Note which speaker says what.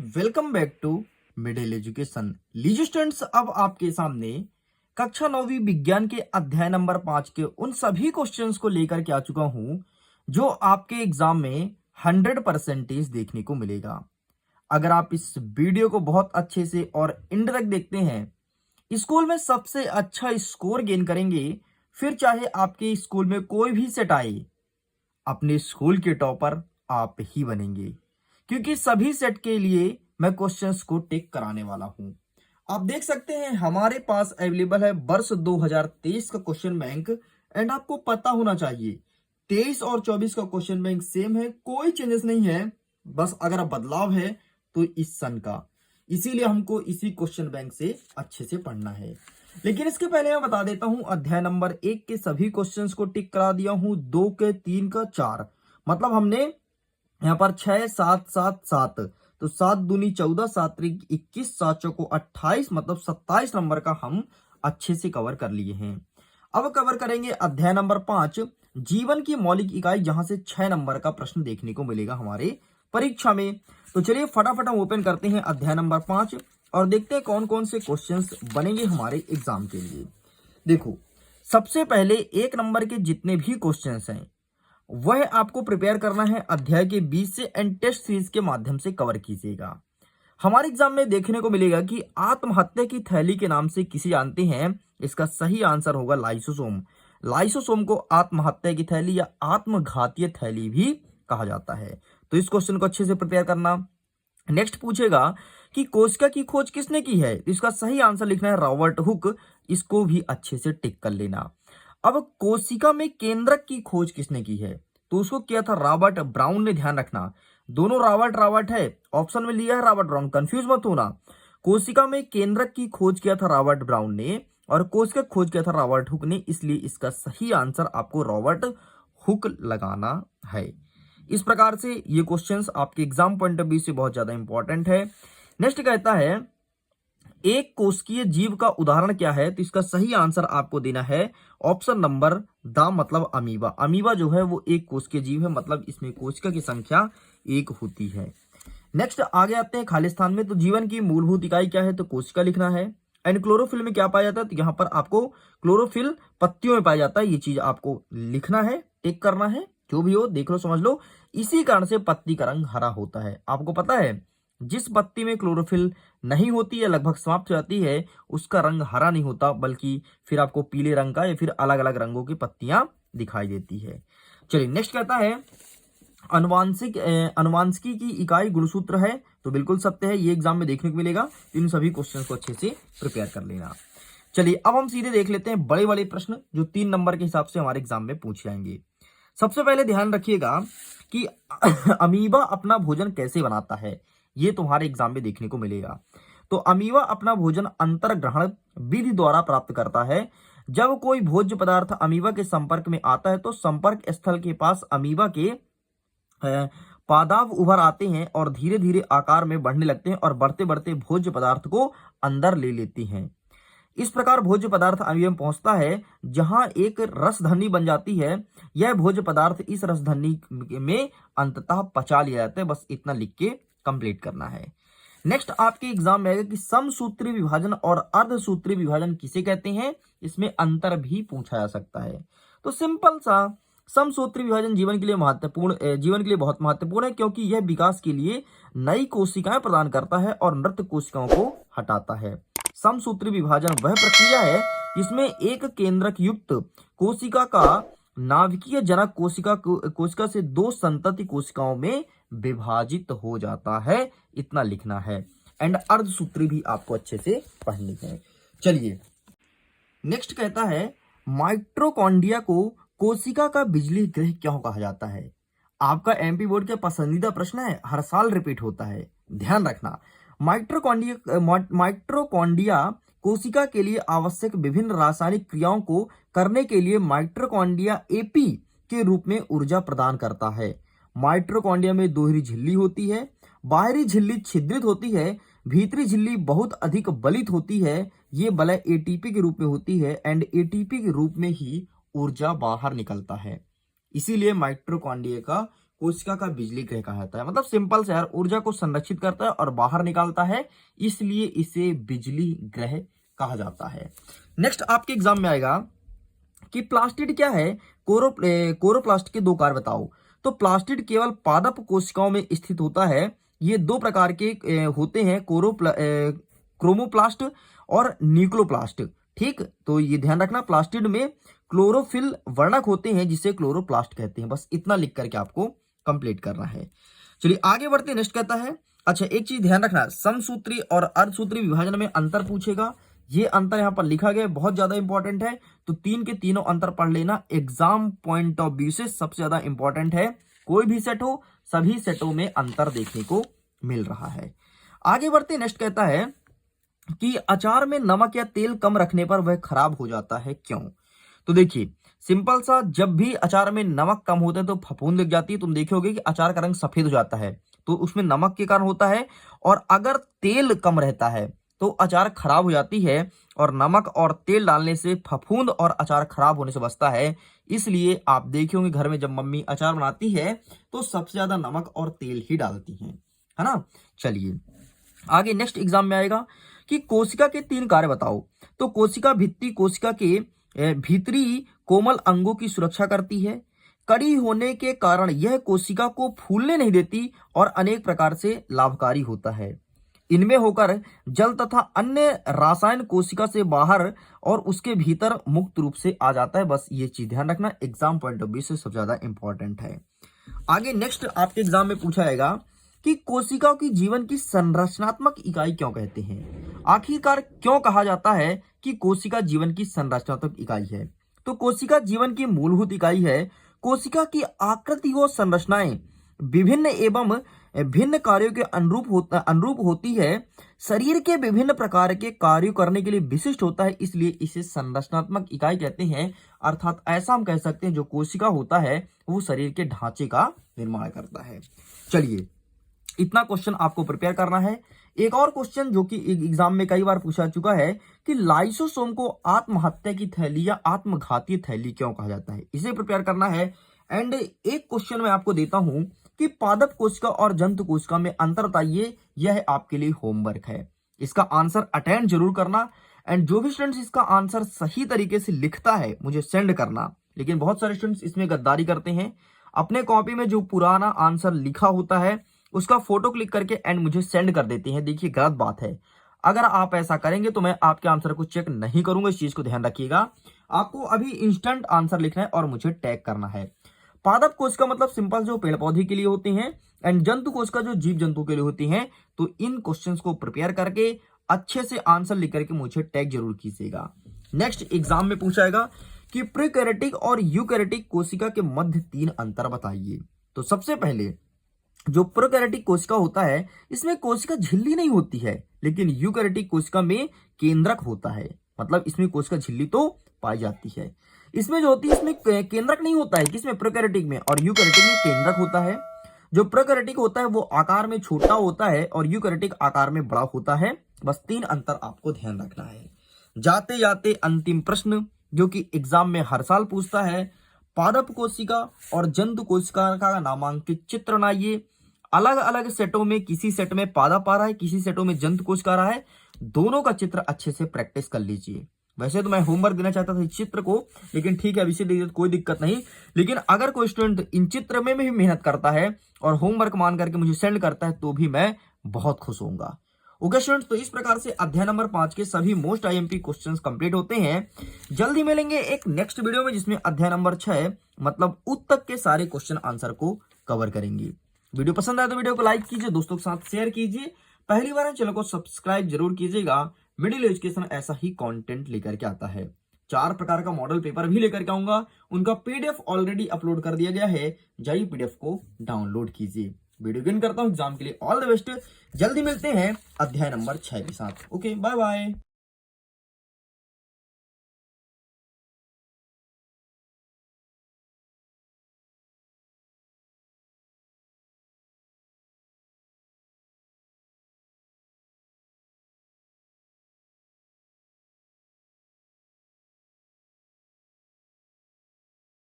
Speaker 1: Welcome back to middle education. लीजिए students, अब आपके सामने कक्षा 9वीं विज्ञान के अध्याय नंबर 5 के उन सभी क्वेश्चंस को लेकर के आ चुका हूं जो आपके एग्जाम में 100% देखने को मिलेगा। अगर आप इस वीडियो को बहुत अच्छे से और इंडायरेक्ट देखते हैं, स्कूल में सबसे अच्छा स्कोर गेन करेंगे। फिर चाहे आपके स्कूल में कोई भी सेट आए, अपने स्कूल के टॉपर आप ही बनेंगे, क्योंकि सभी सेट के लिए मैं क्वेश्चंस को टिक कराने वाला हूं। आप देख सकते हैं हमारे पास अवेलेबल है वर्ष 2023 का क्वेश्चन बैंक। एंड आपको पता होना चाहिए 23 और 24 का क्वेश्चन बैंक सेम है, कोई चेंजेस नहीं है। बस अगर बदलाव है तो इस सन का, इसीलिए हमको इसी क्वेश्चन बैंक से अच्छे से पढ़ना है। लेकिन इसके पहले मैं बता देता हूं, अध्याय नंबर 1 के सभी क्वेश्चंस को टिक करा दिया हूं, 2 के 3 का 4, मतलब हमने यहाँ पर 6 7 7 7, तो 7 दूनी 14, 7 त्रिक 21, 7 चौको 28, मतलब 27 नंबर का हम अच्छे से कवर कर लिए हैं। अब कवर करेंगे अध्याय नंबर 5, जीवन की मौलिक इकाई, जहां से 6 नंबर का प्रश्न देखने को मिलेगा हमारे परीक्षा में। तो चलिए फटाफट हम ओपन करते हैं अध्याय नंबर 5 और देखते हैं कौन कौन से क्वेश्चंस बनेंगे हमारे एग्जाम के लिए। देखो, सबसे पहले 1 नंबर के जितने भी क्वेश्चंस हैं वह आपको प्रिपेयर करना है अध्याय के 20 से एंड टेस्ट सीरीज के माध्यम से कवर कीजिएगा। हमारे एग्जाम में देखने को मिलेगा कि आत्महत्या की थैली के नाम से किसे जानते हैं। इसका सही आंसर होगा लाइसोसोम। लाइसोसोम को आत्महत्या की थैली या आत्मघातीय थैली भी कहा जाता है। तो इस क्वेश्चन को अच्छे से प्रिपेयर करना। नेक्स्ट पूछेगा कि कोशिका की खोज किसने की है। तो इसका सही आंसर लिखना है रॉबर्ट हुक। इसको भी अच्छे से टिक कर लेना। अब कोशिका में केंद्रक की खोज किसने की है, तो उसको किया था रॉबर्ट ब्राउन ने। ध्यान रखना, दोनों रॉबर्ट रॉबर्ट है, ऑप्शन में लिया है रॉबर्ट ब्राउन, कंफ्यूज मत होना। कोशिका में केंद्रक की खोज किया था रॉबर्ट ब्राउन ने और कोशिका खोज किया था रॉबर्ट हुक ने, इसलिए इसका सही आंसर आपको रॉबर्ट हुक लगाना है। इस प्रकार से ये क्वेश्चंस आपके एग्जाम पॉइंट ऑफ व्यू से बहुत ज्यादा इंपॉर्टेंट है। नेक्स्ट कहता है एक कोशिकीय जीव का उदाहरण क्या है, तो इसका सही आंसर आपको देना है ऑप्शन नंबर द, मतलब अमीबा। अमीबा जो है वो एक कोशिकीय जीव है, मतलब इसमें कोशिका की संख्या 1 होती है। नेक्स्ट आगे आते हैं खालिस्तान में। तो जीवन की मूलभूत इकाई क्या है, तो कोशिका लिखना है। एंड क्लोरोफिल में क्या पाया जाता है, तो यहाँ पर आपको क्लोरोफिल पत्तियों में पाया जाता है। ये चीज आपको लिखना है, टिक करना है। जो भी हो देख लो समझ लो। इसी कारण से पत्ती का रंग हरा होता है। आपको पता है जिस पत्ती में क्लोरोफिल नहीं होती है, लगभग समाप्त हो जाती है, उसका रंग हरा नहीं होता, बल्कि फिर आपको पीले रंग का या फिर अलग अलग रंगों की पत्तियां दिखाई देती है। चलिए नेक्स्ट कहता है अनुवांशिकी की इकाई गुणसूत्र है। तो बिल्कुल सत्य है, ये एग्जाम में देखने को मिलेगा। इन सभी क्वेश्चंस को अच्छे से प्रिपेयर कर लेना। चलिए अब हम सीधे देख लेते हैं बड़े वाले प्रश्न जो 3 नंबर के हिसाब से हमारे एग्जाम में पूछे जाएंगे। सबसे पहले ध्यान रखिएगा कि अमीबा अपना भोजन कैसे बनाता है, ये तुम्हारे एग्जाम में देखने को मिलेगा। तो अमीबा अपना भोजन अंतर्ग्रहण विधि द्वारा प्राप्त करता है। जब कोई भोज्य पदार्थ अमीबा के संपर्क में आता है तो संपर्क स्थल के पास अमीबा के पादाव उभर आते हैं और धीरे धीरे आकार में बढ़ने लगते हैं और बढ़ते बढ़ते भोज्य पदार्थ को अंदर ले लेती हैं। इस प्रकार भोज्य पदार्थ अमीबा में पहुंचता है जहां एक रसधनी बन जाती है। यह भोज्य पदार्थ इस रसधनी में अंततः पचा लिया जाता है। बस इतना लिख के कंप्लीट करना है। नेक्स्ट आपके एग्जाम में आएगा कि समसूत्री विभाजन और अर्धसूत्री विभाजन किसे कहते हैं। इसमें अंतर भी पूछा जा सकता है। तो सिंपल सा, समसूत्री विभाजन जीवन के लिए बहुत महत्वपूर्ण है, क्योंकि यह विकास के लिए नई कोशिकाएं प्रदान करता है और मृत कोशिकाओं को हटाता है। समसूत्री विभाजन वह प्रक्रिया है जिसमें एक केंद्रक युक्त कोशिका का नाभिकीय जनक कोशिका से 2 संतति कोशिकाओं में विभाजित हो जाता है। इतना लिखना है। एंड अर्धसूत्री भी आपको अच्छे से पढ़नी है। चलिए नेक्स्ट कहता है माइटोकॉन्ड्रिया को कोशिका का बिजली ग्रह क्यों कहा जाता है। आपका एमपी बोर्ड का पसंदीदा प्रश्न है, हर साल रिपीट होता है, ध्यान रखना। माइटोकॉन्ड्रिया कोशिका के लिए आवश्यक विभिन्न रासायनिक क्रियाओं को करने के लिए माइटोकॉन्ड्रिया एपी के रूप में ऊर्जा प्रदान करता है। माइटोकॉन्ड्रिया में दोहरी झिल्ली होती है। बाहरी झिल्ली छिद्रित होती है, भीतरी झिल्ली बहुत अधिक बलित होती है। ये बलय एटीपी के रूप में होती है एंड एटीपी के रूप में ही ऊर्जा बाहर निकलता है। इसीलिए माइटोकॉन्ड्रिया का कोशिका का बिजली ग्रह कहा जाता है। मतलब सिंपल से यार, ऊर्जा को संरक्षित करता है और बाहर निकालता है, इसलिए इसे बिजली ग्रह कहा जाता है। नेक्स्ट आपके एग्जाम में आएगा कि प्लास्टिड क्या है, कोरोप्लास्ट के दो कार्य बताओ। तो प्लास्टिड केवल पादप कोशिकाओं में स्थित होता है। ये दो प्रकार के होते हैं, क्रोमोप्लास्ट और न्यूक्लोप्लास्ट। ठीक, तो ये ध्यान रखना, प्लास्टिड में क्लोरोफिल वर्णक होते हैं जिसे क्लोरोप्लास्ट कहते हैं। बस इतना लिख करके आपको कंप्लीट करना है। चलिए आगे बढ़ते हैं। नेक्स्ट कहता है, अच्छा एक चीज ध्यान रखना, समसूत्री और अर्धसूत्री विभाजन में अंतर पूछेगा। ये अंतर यहाँ पर लिखा गया है, बहुत ज्यादा इंपॉर्टेंट है, तो तीन के तीनों अंतर पढ़ लेना। एग्जाम पॉइंट ऑफ व्यू से सबसे ज्यादा इंपॉर्टेंट है। कोई भी सेट हो, सभी सेटों में अंतर देखने को मिल रहा है। आगे बढ़ते, नेक्स्ट कहता है कि अचार में नमक या तेल कम रखने पर वह खराब हो जाता है, क्यों? तो देखिए सिंपल सा, जब भी अचार में नमक कम होता है तो फफूंद लग जाती है। तुम देखोगे कि अचार का रंग सफेद हो जाता है, तो उसमें नमक के कारण होता है। और अगर तेल कम रहता है तो अचार खराब हो जाती है, और नमक और तेल डालने से फफूंद और अचार खराब होने से बचता है। इसलिए आप देखोगे घर में जब मम्मी अचार बनाती है तो सबसे ज्यादा नमक और तेल ही डालती है ना। चलिए आगे नेक्स्ट एग्जाम में आएगा कि कोशिका के तीन कार्य बताओ। तो कोशिका भित्ति कोशिका के भीतरी कोमल अंगों की सुरक्षा करती है। कड़ी होने के कारण यह कोशिका को फूलने नहीं देती और अनेक प्रकार से लाभकारी होता है। इनमें होकर जल तथा अन्य रासायन कोशिका से बाहर और उसके भीतर मुक्त रूप से आ जाता है। बस ये चीज ध्यान रखना, एग्जाम पॉइंट ऑफ व्यू से सबसे ज्यादा इंपॉर्टेंट है। आगे नेक्स्ट आपके एग्जाम में पूछा जाएगा कि कोशिकाओं की जीवन की संरचनात्मक इकाई क्यों कहते हैं। आखिरकार क्यों कहा जाता है कि कोशिका जीवन की संरचनात्मक इकाई है? तो कोशिका जीवन की मूलभूत इकाई है। कोशिका की आकृति व संरचनाएं विभिन्न एवं भिन्न कार्यों के अनुरूप होती है। शरीर के विभिन्न प्रकार के कार्यों करने के लिए विशिष्ट होता है, इसलिए इसे संरचनात्मक इकाई कहते हैं। अर्थात ऐसा हम कह सकते हैं जो कोशिका होता है वो शरीर के ढांचे का निर्माण करता है। चलिए इतना क्वेश्चन आपको प्रिपेयर करना है। एक और क्वेश्चन जो कि एग्जाम में कई बार पूछा चुका है कि लाइसोसोम को आत्महत्या की थैली या आत्मघाती थैली क्यों कहा जाता है, इसे प्रिपेयर करना है। एंड एक क्वेश्चन मैं आपको देता हूं कि पादप कोशिका और जंतु कोशिका में अंतर बताइए। यह आपके लिए होमवर्क है, इसका आंसर अटेंड जरूर करना। एंड जो भी स्टूडेंट्स इसका आंसर सही तरीके से लिखता है मुझे सेंड करना। लेकिन बहुत सारे स्टूडेंट्स इसमें गद्दारी करते हैं, अपने कॉपी में जो पुराना आंसर लिखा होता है उसका फोटो क्लिक करके एंड मुझे सेंड कर देते हैं। देखिए गलत बात है, अगर आप ऐसा करेंगे तो मैं आपके आंसर को चेक नहीं करूंगा, इस चीज को ध्यान रखिएगा। आपको अभी इंस्टेंट आंसर लिखना है और मुझे टैग करना है। पादप कोशिका मतलब सिंपल जो पेड़ पौधे के लिए होते हैं, एंड जंतु कोशिका जो जीव जंतु के लिए होती हैं। तो इन क्वेश्चंस को प्रिपेयर करके अच्छे से आंसर लिख करके मुझे टैग जरूर कीजिएगा। नेक्स्ट एग्जाम में पूछाएगा कि प्रोकैरियोटिक और यूकैरियोटिक कोशिका के मध्य तीन अंतर बताइए। तो सबसे पहले जो प्रोकैरियोटिक कोशिका होता है इसमें कोशिका झिल्ली नहीं होती है, लेकिन यूकैरियोटिक कोशिका में केंद्रक होता है। मतलब इसमें कोशिका झिल्ली तो पाई जाती है, इसमें जो होती है इसमें केंद्रक नहीं होता है। किसमें? प्रोकैरियोटिक में। और यूकैरियोटिक में केंद्रक होता है। जो प्रोकैरियोटिक होता है वो आकार में छोटा होता है और यूकैरियोटिक आकार में बड़ा होता है। बस तीन अंतर आपको ध्यान रखना है। जाते जाते अंतिम प्रश्न जो कि एग्जाम में हर साल पूछता है, पादप कोशिका और जंतु कोशिका का नामांकित चित्र बनाइए। अलग अलग सेटों में, किसी सेट में पादप आ रहा है, किसी सेटों में जंतु कोशिका आ रहा है, दोनों का चित्र अच्छे से प्रैक्टिस कर लीजिए। वैसे तो मैं होमवर्क देना चाहता था इस चित्र को, लेकिन ठीक है, अभी से दे कोई दिक्कत नहीं। लेकिन अगर कोई स्टूडेंट इन चित्र में भी मेहनत करता है और होमवर्क मान करके मुझे सेंड करता है तो भी मैं बहुत खुश होऊंगा। ओके स्टूडेंट्स, तो इस प्रकार से अध्याय नंबर 5 के सभी मोस्ट आईएमपी क्वेश्चंस कंप्लीट होते हैं। जल्दी मिलेंगे एक नेक्स्ट वीडियो में जिसमें अध्याय नंबर 6 मतलब उत्तक के सारे क्वेश्चन आंसर को कवर करेंगे। वीडियो पसंद आए तो वीडियो को लाइक कीजिए, दोस्तों के साथ शेयर कीजिए। पहली बार चैनल को सब्सक्राइब जरूर कीजिएगा। मिडिल एजुकेशन ऐसा ही कंटेंट लेकर के आता है। 4 प्रकार का मॉडल पेपर भी लेकर के आऊंगा, उनका पीडीएफ ऑलरेडी अपलोड कर दिया गया है, जाइए पीडीएफ को डाउनलोड कीजिए। वीडियो गेन करता हूं एग्जाम के लिए, ऑल द बेस्ट। जल्दी मिलते हैं अध्याय नंबर 6 के साथ। Okay, bye bye.